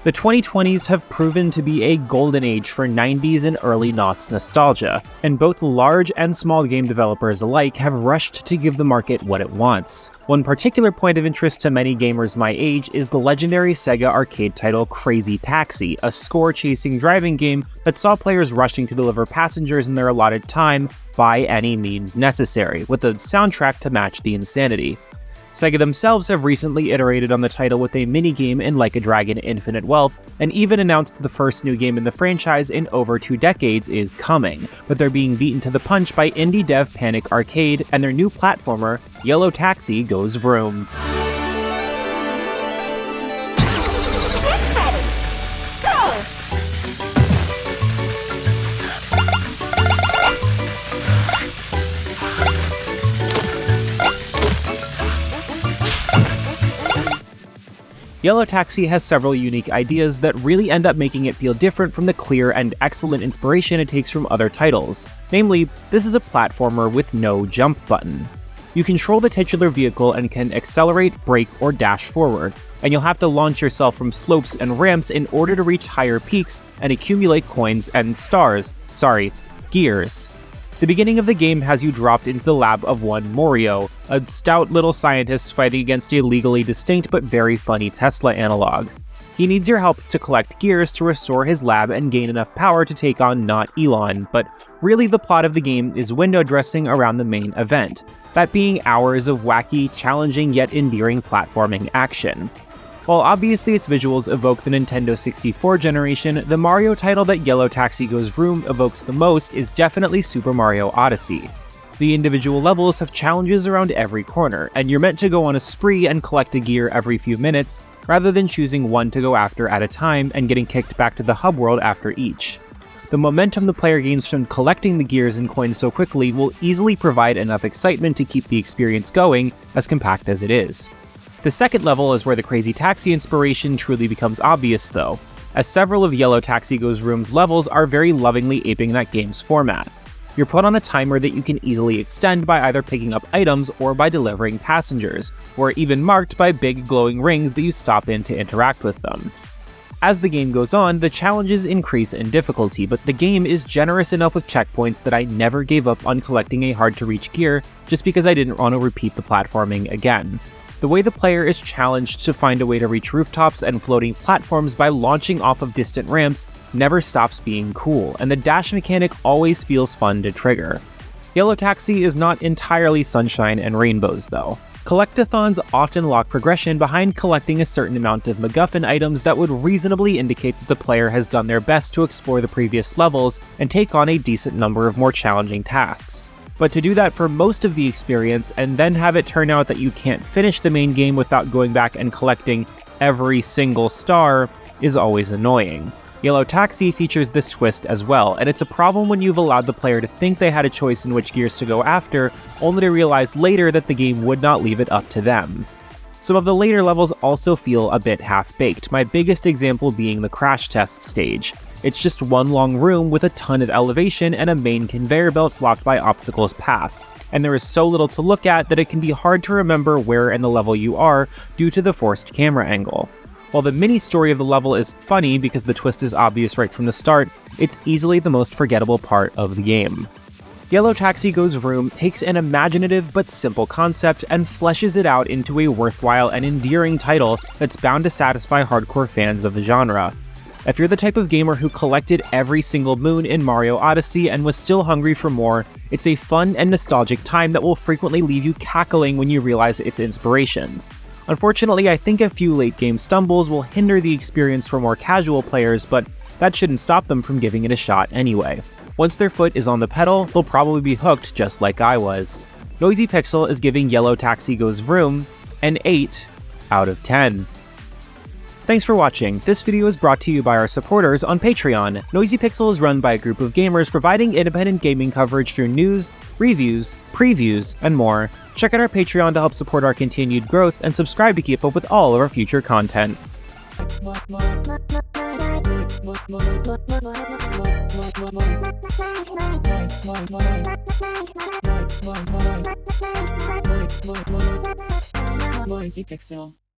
The 2020s have proven to be a golden age for 90s and early noughts nostalgia, and both large and small game developers alike have rushed to give the market what it wants. One particular point of interest to many gamers my age is the legendary Sega arcade title Crazy Taxi, a score-chasing driving game that saw players rushing to deliver passengers in their allotted time by any means necessary, with a soundtrack to match the insanity. Sega themselves have recently iterated on the title with a minigame in Like a Dragon Infinite Wealth, and even announced the first new game in the franchise in over 2 decades is coming, but they're being beaten to the punch by indie dev Panic Arcade and their new platformer, Yellow Taxi Goes Vroom. Yellow Taxi has several unique ideas that really end up making it feel different from the clear and excellent inspiration it takes from other titles. Namely, this is a platformer with no jump button. You control the titular vehicle and can accelerate, brake, or dash forward, and you'll have to launch yourself from slopes and ramps in order to reach higher peaks and accumulate coins and gears. The beginning of the game has you dropped into the lab of one Mario, a stout little scientist fighting against a legally distinct but very funny Tesla analog. He needs your help to collect gears to restore his lab and gain enough power to take on not Elon, but really the plot of the game is window dressing around the main event, that being hours of wacky, challenging yet endearing platforming action. While obviously its visuals evoke the Nintendo 64 generation, the Mario title that Yellow Taxi Goes Vroom evokes the most is definitely Super Mario Odyssey. The individual levels have challenges around every corner, and you're meant to go on a spree and collect a gear every few minutes, rather than choosing one to go after at a time and getting kicked back to the hub world after each. The momentum the player gains from collecting the gears and coins so quickly will easily provide enough excitement to keep the experience going, as compact as it is. The second level is where the Crazy Taxi inspiration truly becomes obvious though, as several of Yellow Taxi Goes Vroom's levels are very lovingly aping that game's format. You're put on a timer that you can easily extend by either picking up items or by delivering passengers, or even marked by big glowing rings that you stop in to interact with them. As the game goes on, the challenges increase in difficulty, but the game is generous enough with checkpoints that I never gave up on collecting a hard-to-reach gear just because I didn't want to repeat the platforming again. The way the player is challenged to find a way to reach rooftops and floating platforms by launching off of distant ramps never stops being cool, and the dash mechanic always feels fun to trigger. Yellow Taxi is not entirely sunshine and rainbows though. Collectathons often lock progression behind collecting a certain amount of MacGuffin items that would reasonably indicate that the player has done their best to explore the previous levels and take on a decent number of more challenging tasks. But to do that for most of the experience and then have it turn out that you can't finish the main game without going back and collecting every single star is always annoying. Yellow Taxi features this twist as well, and it's a problem when you've allowed the player to think they had a choice in which gears to go after, only to realize later that the game would not leave it up to them. Some of the later levels also feel a bit half-baked, my biggest example being the crash test stage. It's just one long room with a ton of elevation and a main conveyor belt blocked by obstacles path, and there is so little to look at that it can be hard to remember where in the level you are due to the forced camera angle. While the mini-story of the level is funny because the twist is obvious right from the start, it's easily the most forgettable part of the game. Yellow Taxi Goes Vroom takes an imaginative but simple concept and fleshes it out into a worthwhile and endearing title that's bound to satisfy hardcore fans of the genre. If you're the type of gamer who collected every single moon in Mario Odyssey and was still hungry for more, it's a fun and nostalgic time that will frequently leave you cackling when you realize its inspirations. Unfortunately, I think a few late-game stumbles will hinder the experience for more casual players, but that shouldn't stop them from giving it a shot anyway. Once their foot is on the pedal, they'll probably be hooked just like I was. Noisy Pixel is giving Yellow Taxi Goes Vroom an 8 out of 10. Thanks for watching. This video is brought to you by our supporters on Patreon. Noisy Pixel is run by a group of gamers providing independent gaming coverage through news, reviews, previews, and more. Check out our Patreon to help support our continued growth, and subscribe to keep up with all of our future content. Noisy Pixel.